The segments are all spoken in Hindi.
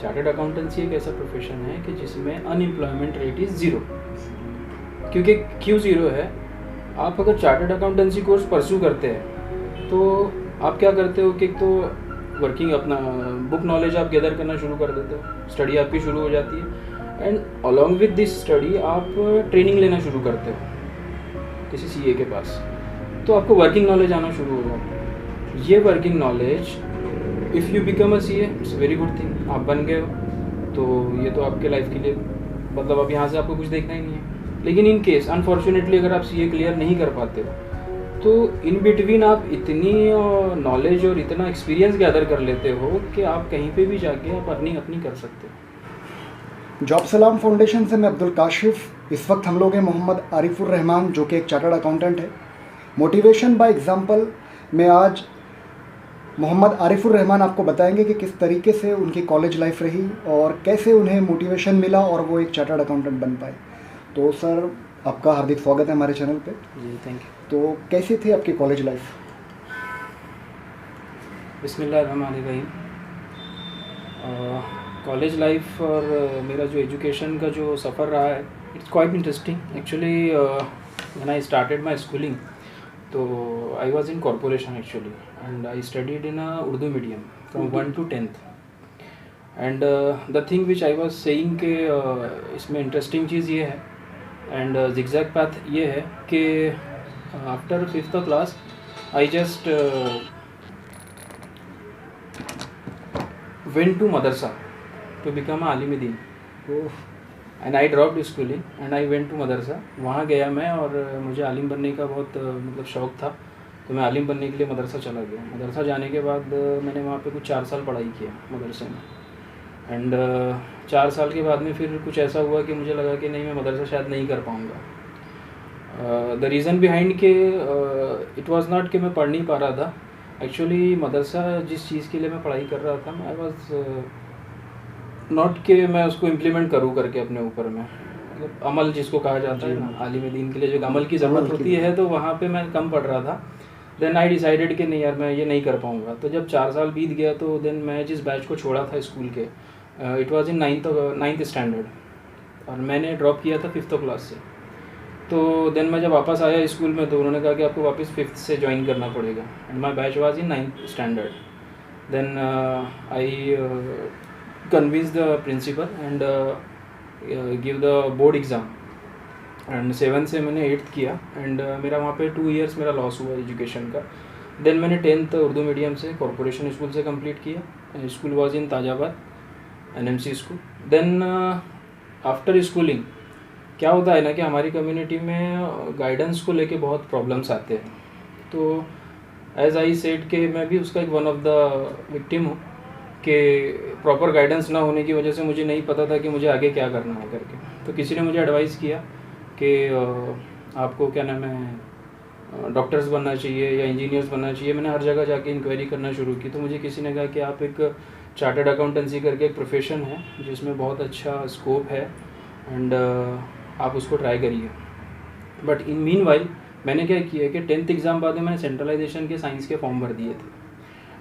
चार्टर्ड अकाउंटेंसी एक ऐसा प्रोफेशन है कि जिसमें अनएम्प्लॉयमेंट रेट इज़ ज़ीरो। क्योंकि क्यों ज़ीरो है, आप अगर चार्टर्ड अकाउंटेंसी कोर्स परस्यू करते हैं तो आप क्या करते हो कि एक तो वर्किंग अपना बुक नॉलेज आप गैदर करना शुरू कर देते हो, स्टडी आपकी शुरू हो जाती है, and along with this study आप ट्रेनिंग लेना शुरू करते हो किसी सीए के पास, तो आपको वर्किंग नॉलेज आना शुरू हो जाता है। ये working knowledge if you become a CA it's very good thing, आप बन गए हो तो ये तो आपके लाइफ के लिए मतलब अब यहाँ से आपको कुछ देखना ही नहीं है। लेकिन इन केस अनफॉर्चुनेटली अगर आप सीए क्लियर नहीं कर पाते हो तो इन बिटवीन आप इतनी नॉलेज और इतना एक्सपीरियंस गैदर कर लेते हो कि आप कहीं पे भी जाके आप अर्निंग अपनी कर सकते हो। जॉब सलाम फाउंडेशन से मैं अब्दुल काशिफ। इस वक्त हम लोग हैं मोहम्मद आरिफुर रहमान जो कि एक चार्टर्ड अकाउंटेंट है। मोटिवेशन बाय एग्जांपल में आज मोहम्मद आरिफुर रहमान आपको बताएंगे कि किस तरीके से उनकी कॉलेज लाइफ रही और कैसे उन्हें मोटिवेशन मिला और वो एक चार्टर्ड अकाउंटेंट बन पाए। तो सर आपका हार्दिक स्वागत है हमारे चैनल पे। जी थैंक यू। तो कैसी थी आपकी कॉलेज लाइफ? बिस्मिल्लाहिर्रहमानिर्रहीम। कॉलेज लाइफ और मेरा जो एजुकेशन का जो सफ़र रहा है it's quite interesting actually. When I started my schooling तो I was in corporation actually and I studied in a Urdu medium from 1 to 10th and the thing which I was saying के इसमें इंटरेस्टिंग चीज़ ये है एंड zigzag path ये है कि after 5th class I just went to madrasa to become a alim दीन and I dropped schooling and I went to मदरसा। वहाँ गया मैं और मुझे आलिम बनने का बहुत मतलब शौक़ था, तो मैं आलिम बनने के लिए मदरसा चला गया। मदरसा जाने के बाद मैंने वहाँ पे कुछ 4 साल पढ़ाई किया मदरसे में एंड 4 साल के बाद में फिर कुछ ऐसा हुआ कि मुझे लगा कि नहीं मैं मदरसा शायद नहीं कर पाऊँगा। द रीज़न बिहाइंड के इट वाज नॉट कि मैं पढ़ नहीं पा रहा था। एक्चुअली मदरसा जिस चीज़ के लिए मैं पढ़ाई कर रहा था आई वाज नॉट कि मैं उसको इम्प्लीमेंट करूँ करके अपने ऊपर में, मतलब अमल जिसको कहा जाता है ना, आलिम दीन के लिए जो अमल की ज़रूरत होती है, तो वहाँ पे मैं कम पढ़ रहा था। देन आई डिसाइडेड कि नहीं यार मैं ये नहीं कर पाऊँगा। तो जब 4 साल बीत गया तो देन मैं जिस बैच को छोड़ा था स्कूल के it was in 9th standard और मैंने ड्रॉप किया था 5th क्लास से। तो देन मैं जब वापस आया स्कूल में तो उन्होंने कहा कि आपको वापस 5th से ज्वाइन करना पड़ेगा and my batch was in 9th standard. Then I convince the principal and give the board exam and 7th से मैंने 8th किया एंड मेरा वहाँ पे 2 years मेरा लॉस हुआ एजुकेशन का। देन मैंने 10th उर्दू मीडियम से कॉरपोरेशन स्कूल से कंप्लीट किया। School was in Tajabad NMC school. Then after schooling क्या होता है ना कि हमारी कम्युनिटी में गाइडेंस को लेके बहुत प्रॉब्लम्स आते हैं। तो एज आई सेड कि मैं भी उसका एक वन ऑफ द विक्टिम हूँ कि प्रॉपर गाइडेंस ना होने की वजह से मुझे नहीं पता था कि मुझे आगे क्या करना है करके। तो किसी ने मुझे एडवाइस किया कि आपको क्या नाम है डॉक्टर्स बनना चाहिए या इंजीनियर्स बनना चाहिए। मैंने हर जगह जाके इंक्वायरी करना शुरू की। तो मुझे किसी ने कहा कि आप एक चार्टर्ड अकाउंटेंसी करके एक प्रोफेशन है जिसमें बहुत अच्छा स्कोप है एंड आप उसको ट्राई करिए। बट इन मीन वाइल मैंने क्या किया कि 10th एग्ज़ाम बाद में मैंने सेंट्रलाइजेशन के साइंस के फॉर्म भर दिए थे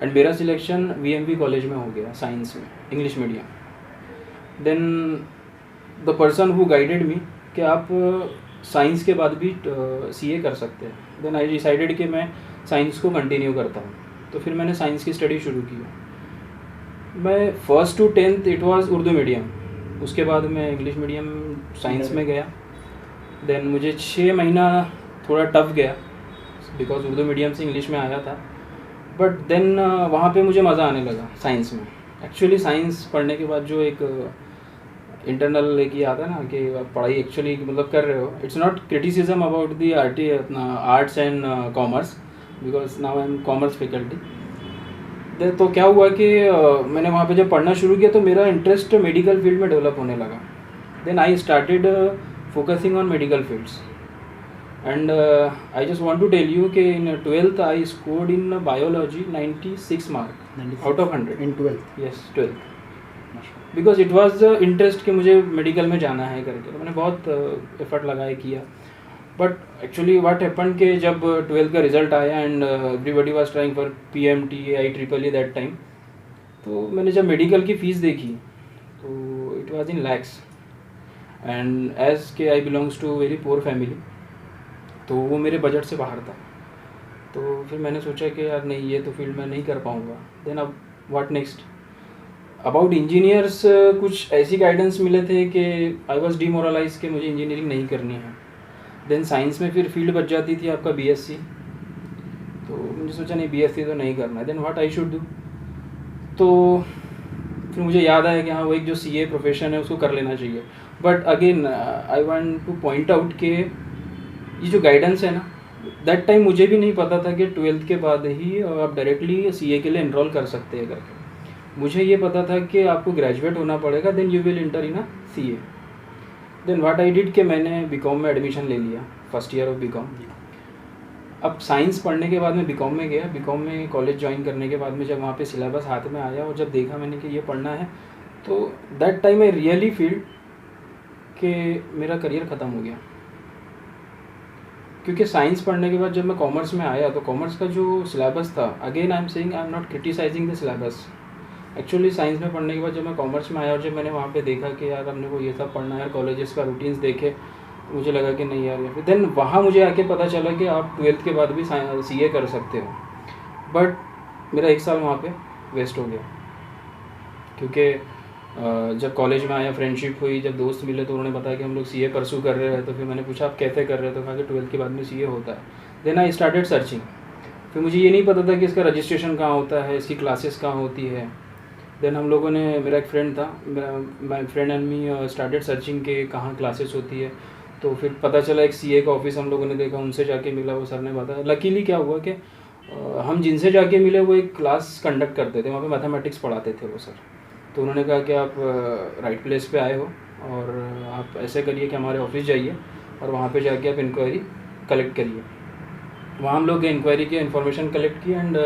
एंड मेरा सिलेक्शन VMV कॉलेज में हो गया साइंस में, English medium. Then the person who guided me कि आप साइंस के बाद भी CA कर सकते हैं। देन आई डिसाइडेड कि मैं साइंस को कंटिन्यू करता हूँ। तो फिर मैंने साइंस की स्टडी शुरू की। मैं 1st to 10th it was Urdu medium, उसके बाद मैं इंग्लिश मीडियम साइंस में गया। देन मुझे 6 महीना थोड़ा टफ गया बिकॉज उर्दू मीडियम से इंग्लिश में आया था। बट देन वहाँ पे मुझे मज़ा आने लगा साइंस में। एक्चुअली साइंस पढ़ने के बाद जो एक इंटरनल एक ये आता है ना कि आप पढ़ाई एक्चुअली मतलब कर रहे हो, it's not criticism about the arts and commerce because now I M commerce faculty. तो क्या हुआ कि मैंने वहाँ पे जब पढ़ना शुरू किया तो मेरा इंटरेस्ट मेडिकल फील्ड में डेवलप होने लगा। Then I started focusing on medical fields and I just want to tell you कि in 12th I scored in biology 96 mark out of 100 in 12th। yes 12th because it was interest कि मुझे मेडिकल में जाना है करके। तो मैंने बहुत एफर्ट लगाया किया। बट एक्चुअली व्हाट हैपेंड कि जब 12th का रिजल्ट आया and everybody was trying for PMT IEEE that time, तो मैंने जब मेडिकल की फ़ीस देखी was in lakhs, and as के I belongs to very poor family, तो वो मेरे बजट से बाहर था। तो फिर मैंने सोचा कि यार नहीं, ये तो फील्ड में नहीं कर पाऊँगा। देन अब व्हाट नेक्स्ट। अबाउट इंजीनियर्स कुछ ऐसी गाइडेंस मिले थे कि आई वॉज डीमोरलाइज कि मुझे इंजीनियरिंग नहीं करनी है। देन साइंस में फिर फील्ड बच जाती थी आपका बीएससी, तो मुझे सोचा नहीं बीएससी तो नहीं करना है। Then what I should do. तो फिर मुझे याद आया कि हाँ, वो एक जो सीए प्रोफेशन है उसको कर लेना चाहिए। But again I want two point out कि ये जो गाइडेंस है ना, दैट टाइम मुझे भी नहीं पता था कि 12th के बाद ही आप डायरेक्टली सीए के लिए एनरोल कर सकते हैं करके। मुझे ये पता था कि आपको ग्रेजुएट होना पड़ेगा, then you will enter in a CA. Then what I did कि मैंने बीकॉम में एडमिशन ले लिया, फर्स्ट ईयर ऑफ बीकॉम। अब साइंस पढ़ने के बाद मैं बीकॉम में गया। बीकॉम में कॉलेज ज्वाइन करने के बाद में जब वहाँ पे सिलेबस हाथ में आया और जब देखा मैंने कि ये पढ़ना है, तो that time I really feel कि मेरा करियर ख़त्म हो गया। क्योंकि साइंस पढ़ने के बाद जब मैं कॉमर्स में आया तो कॉमर्स का जो सिलेबस था, again I am saying I am not criticising the syllabus, actually science में पढ़ने के बाद जब मैं कॉमर्स में आया और जब मैंने वहाँ पे देखा कि यार हमने को ये सब पढ़ना है, कॉलेजेस का रूटीन्स देखे, मुझे लगा कि नहीं यार। फिर देन वहाँ मुझे आके पता चला कि आप 12th के बाद भी सीए कर सकते हो। बट मेरा 1 साल वहाँ पे वेस्ट हो गया, क्योंकि जब कॉलेज में आया, फ्रेंडशिप हुई, जब दोस्त मिले तो उन्होंने बताया कि हम लोग सीए परसू कर रहे हैं। तो फिर मैंने पूछा आप कैसे कर रहे हो, तो कहा कि 12th के बाद में सीए होता है। Then I started searching. फिर मुझे ये नहीं पता था कि इसका रजिस्ट्रेशन कहाँ होता है, इसकी क्लासेस कहाँ होती है। देन हम लोगों ने, मेरा एक फ्रेंड था, my friend and me started searching के कहाँ क्लासेस होती है। तो फिर पता चला एक सीए का ऑफिस हम लोगों ने देखा, उनसे जाके मिला, वो सर ने बताया। लकीली क्या हुआ कि हम जिनसे जाके मिले वो एक क्लास कंडक्ट करते थे, वहाँ पे मैथमेटिक्स पढ़ाते थे वो सर। तो उन्होंने कहा कि आप राइट प्लेस पे आए हो और आप ऐसे करिए कि हमारे ऑफिस जाइए और वहाँ पे जाके आप इंक्वायरी कलेक्ट करिए। वहाँ हम लोग इंक्वायरी की इन्फॉर्मेशन कलेक्ट की एंड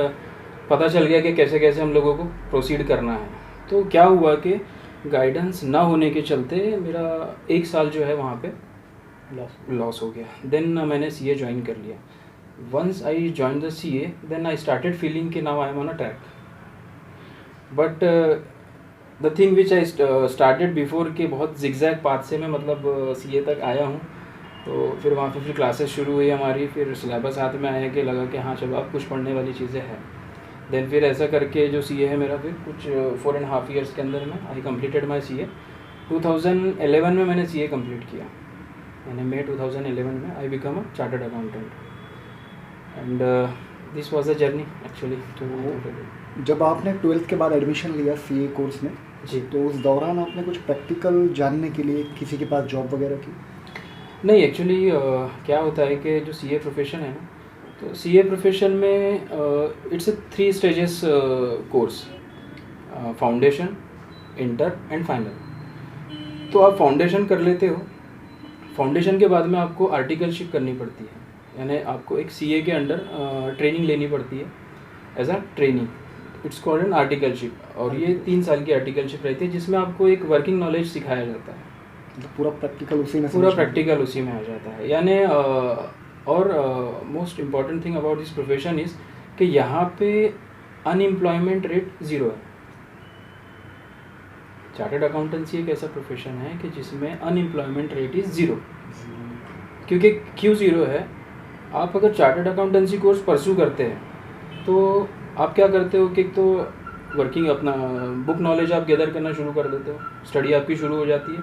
पता चल गया कि कैसे कैसे हम लोगों को प्रोसीड करना है। तो क्या हुआ कि गाइडेंस ना होने के चलते मेरा 1 साल जो है वहाँ पे लॉस हो गया। देन मैंने सीए ज्वाइन कर लिया। Once I join the CA, then I started feeling कि now I am on a track. But the thing which I started before के बहुत जिगजैग पाथ से मैं मतलब सीए तक आया हूँ। तो फिर वहाँ पे फिर क्लासेस शुरू हुई हमारी, फिर सिलेबस हाथ में आया कि लगा कि हाँ चलो अब कुछ पढ़ने वाली चीज़ें हैं। देन फिर ऐसा करके जो सीए है मेरा, फिर कुछ 4.5 years के अंदर में आई कम्प्लीटेड माई सीए। 2011 में मैंने सीए कंप्लीट किया। मैंने मई 2011 में I become a chartered accountant and this was a journey actually. तो जब आपने 12th के बाद एडमिशन लिया सीए कोर्स में जी, तो उस दौरान आपने कुछ प्रैक्टिकल जानने के लिए किसी के पास जॉब वगैरह की? नहीं, एक्चुअली क्या होता है कि जो सीए प्रोफेशन है ना, तो सीए प्रोफेशन में it's a 3 stages course, foundation, inter and final. तो आप फाउंडेशन कर लेते हो। फाउंडेशन के बाद में आपको आर्टिकलशिप करनी पड़ती है, यानी आपको एक सीए के अंडर ट्रेनिंग लेनी पड़ती है as a training. It's called an articleship. और ये 3 साल की आर्टिकलशिप रहती है जिसमें आपको एक वर्किंग नॉलेज सिखाया जाता है। तो पूरा प्रैक्टिकल उसी में आ जाता है। यानी और most important thing about this profession is कि यहाँ पे अनएम्प्लॉयमेंट रेट 0 है। चार्टर्ड अकाउंटेंसी एक ऐसा प्रोफेशन है कि जिसमें अनएम्प्लॉयमेंट रेट इज़ 0। क्योंकि क्यों 0 है, आप अगर चार्टर्ड अकाउंटेंसी कोर्स परस्यू करते हैं तो आप क्या करते हो कि एक तो वर्किंग अपना बुक नॉलेज आप गैदर करना शुरू कर देते हो, स्टडी आपकी शुरू हो जाती है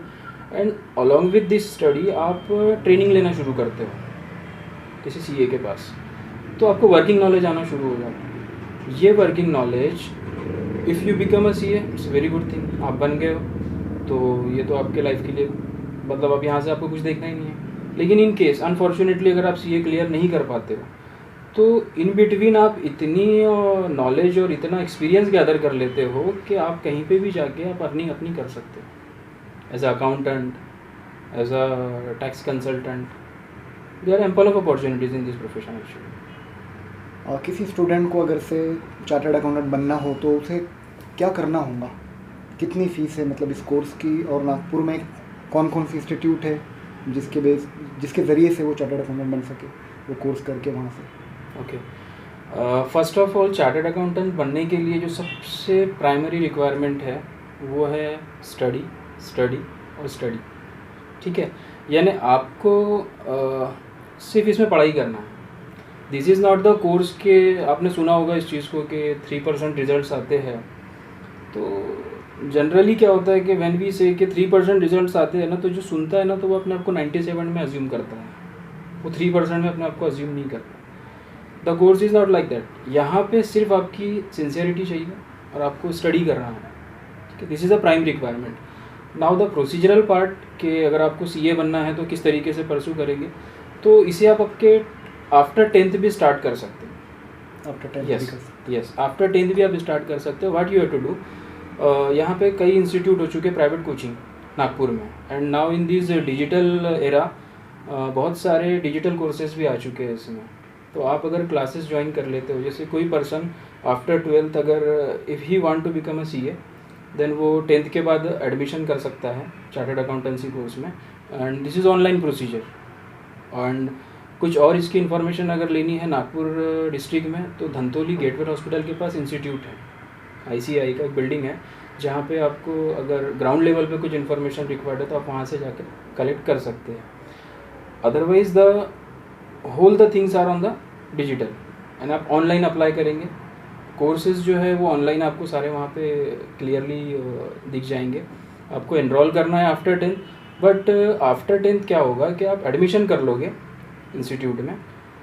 and along with this study आप ट्रेनिंग लेना शुरू करते हो किसी सीए के पास, तो आपको वर्किंग नॉलेज आना शुरू हो जाता है। ये working knowledge if you become a CA it's very good thing. आप बन गए हो तो ये तो आपके लाइफ के लिए मतलब अब यहाँ से आपको कुछ देखना ही नहीं है। लेकिन इन केस अनफॉर्चुनेटली अगर आप सीए क्लियर नहीं कर पाते हो तो इन बिटवीन आप इतनी नॉलेज और इतना एक्सपीरियंस गैदर कर लेते हो कि आप कहीं पे भी जाके आप अर्निंग अपनी कर सकते हो as a accountant, as a tax consultant. There are ample of opportunities in this profession actually. किसी स्टूडेंट को अगर से चार्टर्ड अकाउंटेंट बनना हो तो उसे क्या करना होगा? कितनी फ़ीस है मतलब इस कोर्स की, और नागपुर में कौन कौन सी इंस्टीट्यूट है जिसके ज़रिए से वो चार्टर्ड अकाउंटेंट बन सके वो कोर्स करके वहाँ से? Okay, first of all chartered accountant बनने के लिए जो सबसे प्राइमरी रिक्वायरमेंट है वो है स्टडी, स्टडी और स्टडी, ठीक है। यानी आपको सिर्फ इसमें पढ़ाई करना है। This is not the course के, आपने सुना होगा इस चीज़ को कि 3% रिजल्ट्स आते हैं। तो जनरली क्या होता है कि व्हेन वी से कि 3% रिजल्ट्स आते हैं ना, तो जो सुनता है ना, तो वो अपने आप को 97 में अज्यूम करता है, वो 3% में अपने आप को अज्यूम नहीं करता। The course is not like that. यहाँ पे सिर्फ आपकी सिंसियरिटी चाहिए और आपको स्टडी करना है, ठीक है। This is the prime requirement. Now the procedural part के अगर आपको CA बनना है तो किस तरीके से परसू करेंगे, तो इसे आप आपके आफ्टर 10th भी स्टार्ट कर सकते हैं। After 10th yes, after 10th भी आप स्टार्ट कर सकते हो। What you have to do, यहाँ पे कई इंस्टीट्यूट हो चुके हैं प्राइवेट कोचिंग नागपुर में, and now in this digital era बहुत सारे डिजिटल कोर्सेज भी आ चुके हैं इसमें। तो आप अगर क्लासेस ज्वाइन कर लेते हो, जैसे कोई पर्सन आफ्टर 12th अगर if he want to become a CA, then वो 10th के बाद एडमिशन कर सकता है चार्टर्ड अकाउंटेंसी कोर्स में, and this is online procedure. And कुछ और इसकी इन्फॉर्मेशन अगर लेनी है नागपुर डिस्ट्रिक्ट में, तो धंतोली गेटवे हॉस्पिटल के पास इंस्टीट्यूट है, ICI का एक बिल्डिंग है, जहाँ पे आपको अगर ग्राउंड लेवल पे कुछ इन्फॉर्मेशन रिक्वायर्ड है तो आप वहाँ से जाकर कलेक्ट कर सकते हैं। Otherwise the whole the things are on the digital, and आप ऑनलाइन अप्लाई करेंगे। कोर्सेज जो है वो ऑनलाइन आपको सारे वहाँ पे क्लियरली दिख जाएंगे। आपको एनरोल करना है after 10th, but after 10th क्या होगा कि आप एडमिशन कर लोगे इंस्टीट्यूट में,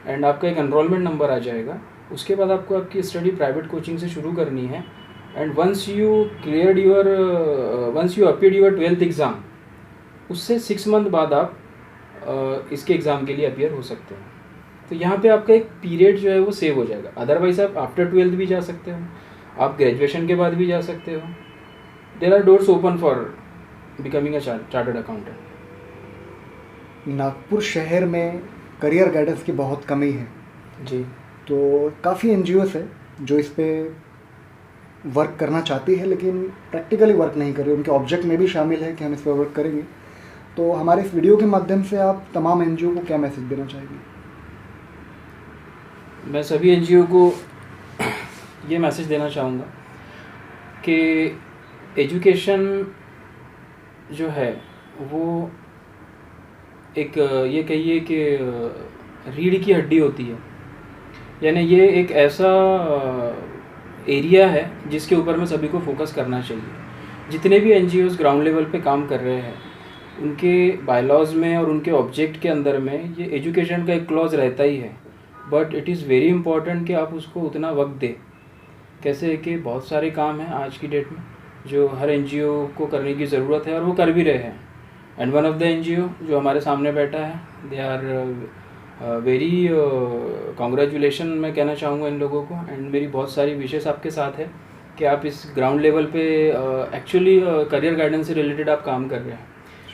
एंड आपका एक एनरोलमेंट नंबर आ जाएगा। उसके बाद आपको आपकी स्टडी प्राइवेट कोचिंग से शुरू करनी है, and once you appeared your 12th exam, उससे 6 मंथ बाद आप इसके एग्ज़ाम के लिए अपीयर हो सकते हैं। तो यहाँ पे आपका एक पीरियड जो है वो सेव हो जाएगा। अदरवाइज आप आफ्टर 12th भी जा सकते हो, आप ग्रेजुएशन के बाद भी जा सकते हो। There are doors open for becoming a chartered accountant. Nagpur शहर में करियर गाइडेंस की बहुत कमी है जी। तो काफ़ी NGOs है जो इस पे वर्क करना चाहती है, लेकिन प्रैक्टिकली वर्क नहीं कर रही। उनके ऑब्जेक्ट में भी शामिल है कि हम इस पर वर्क करेंगे। तो हमारे इस वीडियो के माध्यम से आप तमाम NGO को क्या मैसेज देना चाहेंगे? मैं सभी NGO को ये मैसेज देना चाहूँगा कि एजुकेशन जो है वो एक ये कहिए कि रीढ़ की हड्डी होती है। यानी ये एक ऐसा एरिया है जिसके ऊपर में सभी को फोकस करना चाहिए। जितने भी NGOs ग्राउंड लेवल पे काम कर रहे हैं, उनके बायलॉज में और उनके ऑब्जेक्ट के अंदर में ये एजुकेशन का एक क्लॉज रहता ही है, but it is very important कि आप उसको उतना वक्त दें। कैसे कि बहुत सारे काम हैं आज की डेट में जो हर NGO को करने की ज़रूरत है और वो कर भी रहे हैं। And one of the NGO जो हमारे सामने बैठा है, दे आर वेरी कॉन्ग्रेचुलेशन मैं कहना चाहूँगा इन लोगों को। एंड मेरी बहुत सारी विशेष आपके साथ है कि आप इस ग्राउंड लेवल पे एक्चुअली करियर गाइडेंस से रिलेटेड आप काम कर रहे हैं।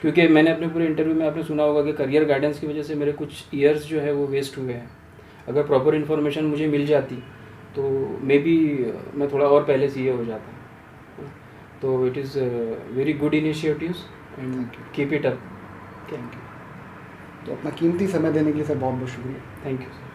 क्योंकि मैंने अपने पूरे इंटरव्यू में आपने सुना होगा कि करियर गाइडेंस की वजह से मेरे कुछ ईयर्स जो है वो वेस्ट हुए हैं। अगर प्रॉपर इन्फॉर्मेशन मुझे मिल जाती तो मे बी मैं थोड़ा और पहले CA हो जाता। तो it is very good initiatives and keep it up. Thank you. तो अपना कीमती समय देने के लिए सर बहुत बहुत शुक्रिया। Thank you sir.